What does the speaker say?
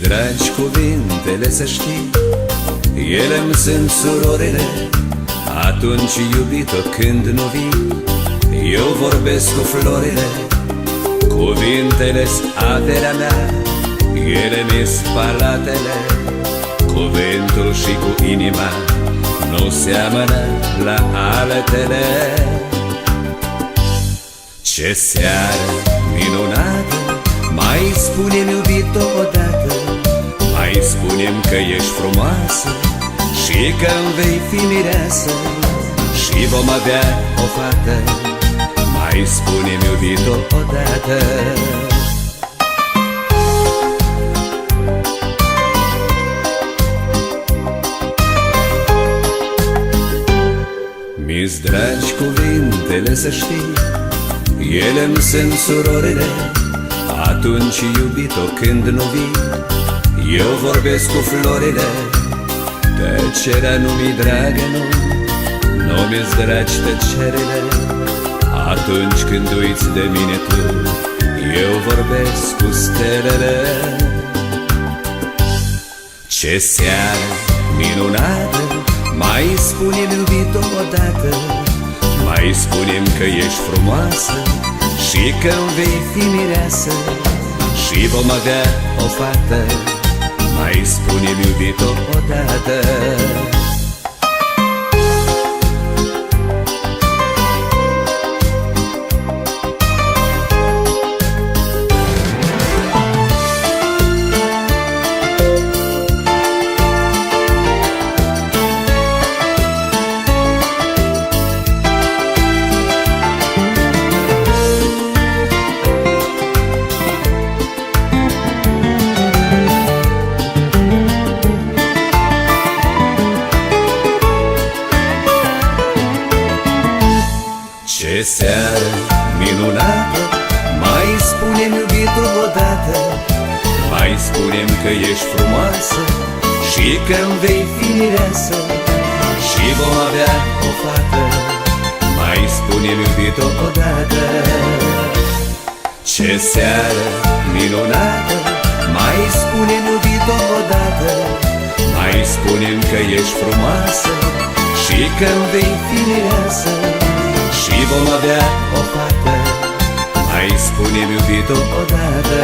dragi cuvintele să știi, ele-mi sunt surorile. Atunci, iubito, când nu vii, eu vorbesc cu florile. Cuvintele-s averea mea, ele mi-s palatele. Cuvântul și cu inima nu seamănă la altele. Ce seară minunată, mai spune-mi, iubito, odată. Mai spune-mi că ești frumoasă și că-mi vei fi mireasă și vom avea o fată. Mai spune-mi, iubito, odată. Mi-s dragi cuvintele să știi, ele-mi sunt surorile. Atunci, iubito, când nu vii, eu vorbesc cu florile. Tăcerea nu mi-i dragă, nu mi-s dragi tăcerile. Atunci când uiți de mine tu, eu vorbesc cu stelele. Ce seară minunată, mai spune-mi, iubito, odată. Mai spune-mi că ești frumoasă și că-mi vei fi mireasă și vom avea o fată. Mai spune-mi, iubito, odată. Ce seară minunată, mai spune-mi, iubito, odată. Mai spune-mi că ești frumoasă și că-mi vei fi mireasă și vom avea o fată. Mai spune-mi, iubito, odată. Ce seară minunată, mai spune-mi, iubito, odată. Mai spune-mi că ești frumoasă și că-mi vei fi mireasă și vom avea o fată. Mai spune-mi, iubito, odată.